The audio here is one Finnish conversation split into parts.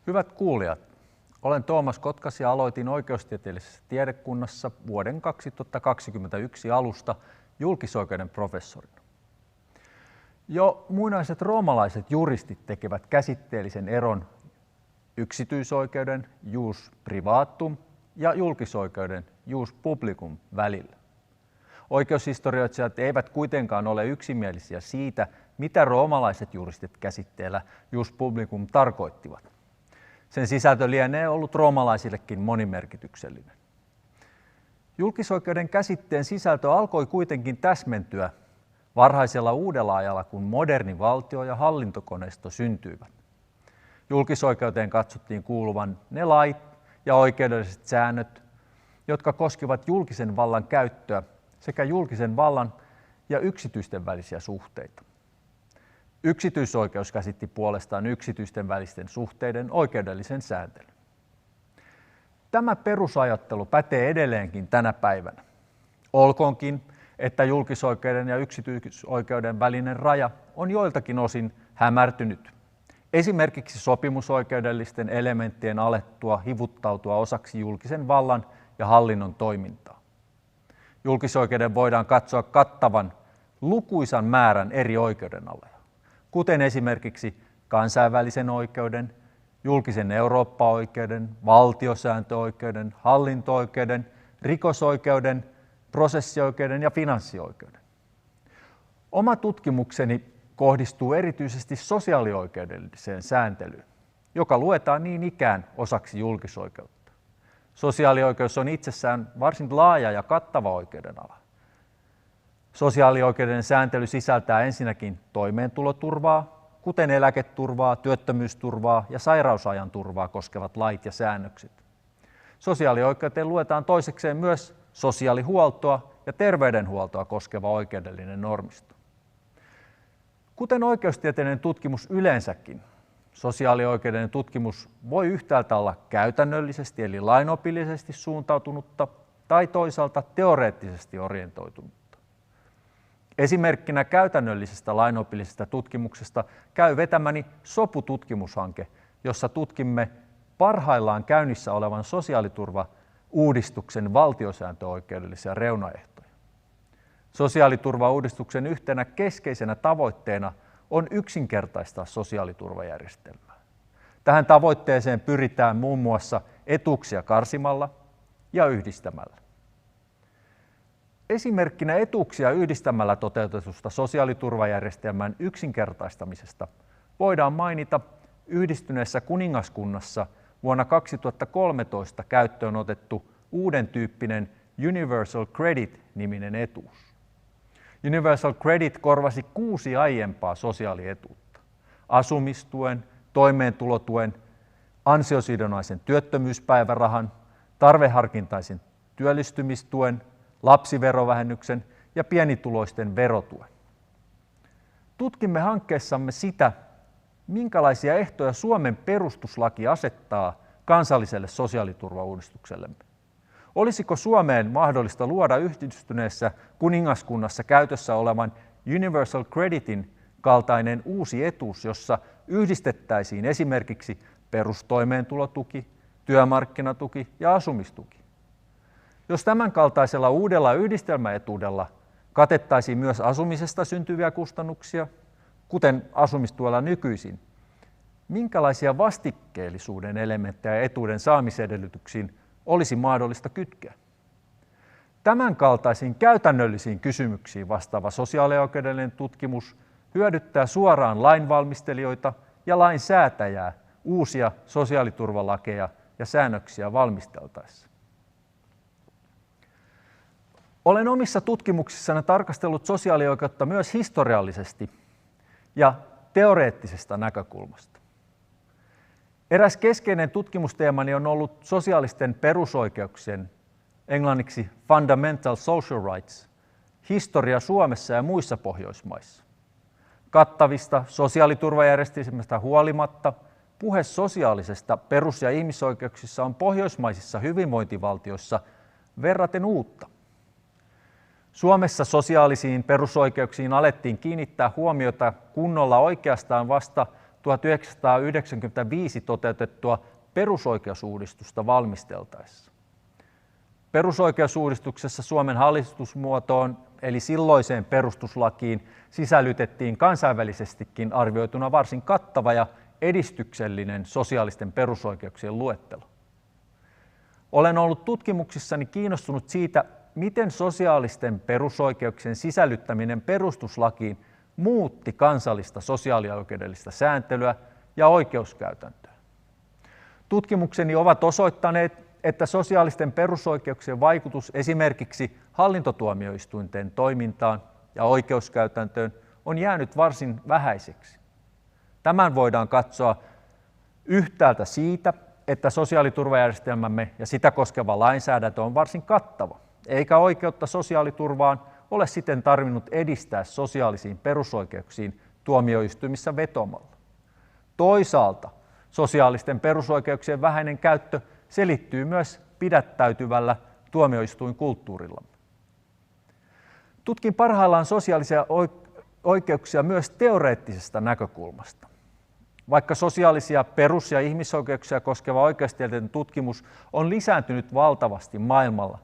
Hyvät kuulijat, olen Tuomas Kotkas ja aloitin oikeustieteellisessä tiedekunnassa vuoden 2021 alusta julkisoikeuden professorina. Jo muinaiset roomalaiset juristit tekevät käsitteellisen eron yksityisoikeuden jus privatum ja julkisoikeuden jus publicum välillä. Oikeushistorioitsijat eivät kuitenkaan ole yksimielisiä siitä, mitä roomalaiset juristit käsitteellä jus publicum tarkoittivat. Sen sisältö lienee ollut roomalaisillekin monimerkityksellinen. Julkisoikeuden käsitteen sisältö alkoi kuitenkin täsmentyä varhaisella uudella ajalla, kun moderni valtio ja hallintokoneisto syntyivät. Julkisoikeuteen katsottiin kuuluvan ne lait ja oikeudelliset säännöt, jotka koskivat julkisen vallan käyttöä sekä julkisen vallan ja yksityisten välisiä suhteita. Yksityisoikeus käsitti puolestaan yksityisten välisten suhteiden oikeudellisen sääntelyn. Tämä perusajattelu pätee edelleenkin tänä päivänä. Olkoonkin, että julkisoikeuden ja yksityisoikeuden välinen raja on joiltakin osin hämärtynyt. Esimerkiksi sopimusoikeudellisten elementtien alettua hivuttautua osaksi julkisen vallan ja hallinnon toimintaa. Julkisoikeuden voidaan katsoa kattavan lukuisan määrän eri oikeudenaloja, kuten esimerkiksi kansainvälisen oikeuden, julkisen Eurooppa-oikeuden, valtiosääntöoikeuden, hallinto-oikeuden, rikosoikeuden, prosessioikeuden ja finanssioikeuden. Oma tutkimukseni kohdistuu erityisesti sosiaalioikeudelliseen sääntelyyn, joka luetaan niin ikään osaksi julkisoikeutta. Sosiaalioikeus on itsessään varsin laaja ja kattava oikeudenala. Sosiaalioikeuden sääntely sisältää ensinnäkin toimeentuloturvaa, kuten eläketurvaa, työttömyysturvaa ja sairausajan turvaa koskevat lait ja säännökset. Sosiaalioikeuteen luetaan toisekseen myös sosiaalihuoltoa ja terveydenhuoltoa koskeva oikeudellinen normisto. Kuten oikeustieteellinen tutkimus yleensäkin, sosiaalioikeudellinen tutkimus voi yhtäältä olla käytännöllisesti eli lainopillisesti suuntautunutta tai toisaalta teoreettisesti orientoitunutta. Esimerkkinä käytännöllisestä lainopillisesta tutkimuksesta käy vetämäni SOPU-tutkimushanke, jossa tutkimme parhaillaan käynnissä olevan sosiaaliturvauudistuksen valtiosääntöoikeudellisia reunaehtoja. Sosiaaliturvauudistuksen yhtenä keskeisenä tavoitteena on yksinkertaistaa sosiaaliturvajärjestelmää. Tähän tavoitteeseen pyritään muun muassa etuuksia karsimalla ja yhdistämällä. Esimerkkinä etuuksia yhdistämällä toteutetusta sosiaaliturvajärjestelmän yksinkertaistamisesta voidaan mainita Yhdistyneessä kuningaskunnassa vuonna 2013 käyttöön otettu uuden tyyppinen Universal Credit-niminen etuus. Universal Credit korvasi 6 aiempaa sosiaalietuutta: asumistuen, toimeentulotuen, ansiosidonnaisen työttömyyspäivärahan, tarveharkintaisen työllistymistuen, lapsiverovähennyksen ja pienituloisten verotuen. Tutkimme hankkeessamme sitä, minkälaisia ehtoja Suomen perustuslaki asettaa kansalliselle sosiaaliturvauudistuksellemme. Olisiko Suomeen mahdollista luoda Yhdistyneessä kuningaskunnassa käytössä olevan Universal Creditin kaltainen uusi etuus, jossa yhdistettäisiin esimerkiksi perustoimeentulotuki, työmarkkinatuki ja asumistuki? Jos tämän kaltaisella uudella yhdistelmäetuudella katettaisiin myös asumisesta syntyviä kustannuksia, kuten asumistuella nykyisin, minkälaisia vastikkeellisuuden elementtejä etuuden saamisedellytyksiin olisi mahdollista kytkeä? Tämän kaltaisiin käytännöllisiin kysymyksiin vastaava sosiaalioikeudellinen tutkimus hyödyttää suoraan lainvalmistelijoita ja lainsäätäjää uusia sosiaaliturvalakeja ja säännöksiä valmisteltaessa. Olen omissa tutkimuksissani tarkastellut sosiaalioikeutta myös historiallisesti ja teoreettisesta näkökulmasta. Eräs keskeinen tutkimusteemani on ollut sosiaalisten perusoikeuksien, englanniksi Fundamental Social Rights, historia Suomessa ja muissa Pohjoismaissa. Kattavista sosiaaliturvajärjestelmistä huolimatta puhe sosiaalisesta perus- ja ihmisoikeuksissa on pohjoismaisissa hyvinvointivaltioissa verraten uutta. Suomessa sosiaalisiin perusoikeuksiin alettiin kiinnittää huomiota kunnolla oikeastaan vasta 1995 toteutettua perusoikeusuudistusta valmisteltaessa. Perusoikeusuudistuksessa Suomen hallitusmuotoon eli silloiseen perustuslakiin sisällytettiin kansainvälisestikin arvioituna varsin kattava ja edistyksellinen sosiaalisten perusoikeuksien luettelo. Olen ollut tutkimuksissani kiinnostunut siitä, miten sosiaalisten perusoikeuksien sisällyttäminen perustuslakiin muutti kansallista sosiaalioikeudellista sääntelyä ja oikeuskäytäntöä. Tutkimukseni ovat osoittaneet, että sosiaalisten perusoikeuksien vaikutus esimerkiksi hallintotuomioistuinten toimintaan ja oikeuskäytäntöön on jäänyt varsin vähäiseksi. Tämän voidaan katsoa yhtäältä siitä, että sosiaaliturvajärjestelmämme ja sitä koskeva lainsäädäntö on varsin kattava, eikä oikeutta sosiaaliturvaan ole siten tarvinnut edistää sosiaalisiin perusoikeuksiin tuomioistuimissa vetomalla. Toisaalta sosiaalisten perusoikeuksien vähäinen käyttö selittyy myös pidättäytyvällä tuomioistuinkulttuurillamme. Tutkin parhaillaan sosiaalisia oikeuksia myös teoreettisesta näkökulmasta. Vaikka sosiaalisia perus- ja ihmisoikeuksia koskeva oikeustieteellinen tutkimus on lisääntynyt valtavasti maailmalla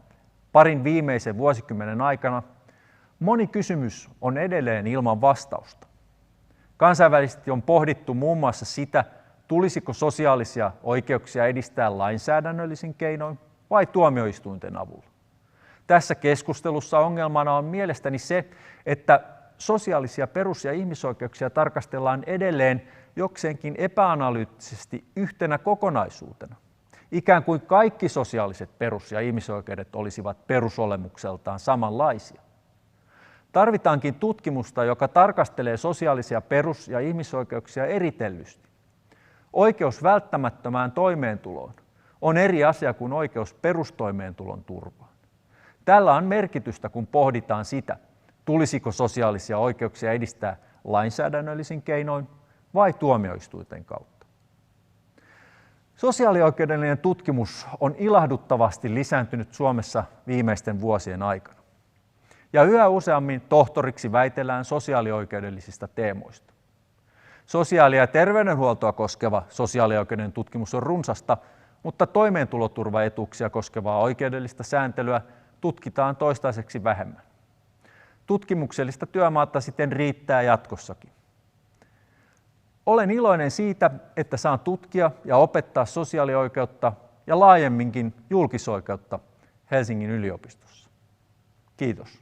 parin viimeisen vuosikymmenen aikana, moni kysymys on edelleen ilman vastausta. Kansainvälisesti on pohdittu muun muassa sitä, tulisiko sosiaalisia oikeuksia edistää lainsäädännöllisin keinoin vai tuomioistuinten avulla. Tässä keskustelussa ongelmana on mielestäni se, että sosiaalisia perus- ja ihmisoikeuksia tarkastellaan edelleen jokseenkin epäanalyyttisesti yhtenä kokonaisuutena. Ikään kuin kaikki sosiaaliset perus- ja ihmisoikeudet olisivat perusolemukseltaan samanlaisia. Tarvitaankin tutkimusta, joka tarkastelee sosiaalisia perus- ja ihmisoikeuksia eritellysti. Oikeus välttämättömään toimeentuloon on eri asia kuin oikeus perustoimeentulon turvaan. Tällä on merkitystä, kun pohditaan sitä, tulisiko sosiaalisia oikeuksia edistää lainsäädännöllisin keinoin vai tuomioistuinten kautta. Sosiaalioikeudellinen tutkimus on ilahduttavasti lisääntynyt Suomessa viimeisten vuosien aikana. Ja yhä useammin tohtoriksi väitellään sosiaalioikeudellisista teemoista. Sosiaali- ja terveydenhuoltoa koskeva sosiaalioikeudellinen tutkimus on runsasta, mutta toimeentuloturvaetuuksia koskevaa oikeudellista sääntelyä tutkitaan toistaiseksi vähemmän. Tutkimuksellista työmaata siten riittää jatkossakin. Olen iloinen siitä, että saan tutkia ja opettaa sosiaalioikeutta ja laajemminkin julkisoikeutta Helsingin yliopistossa. Kiitos.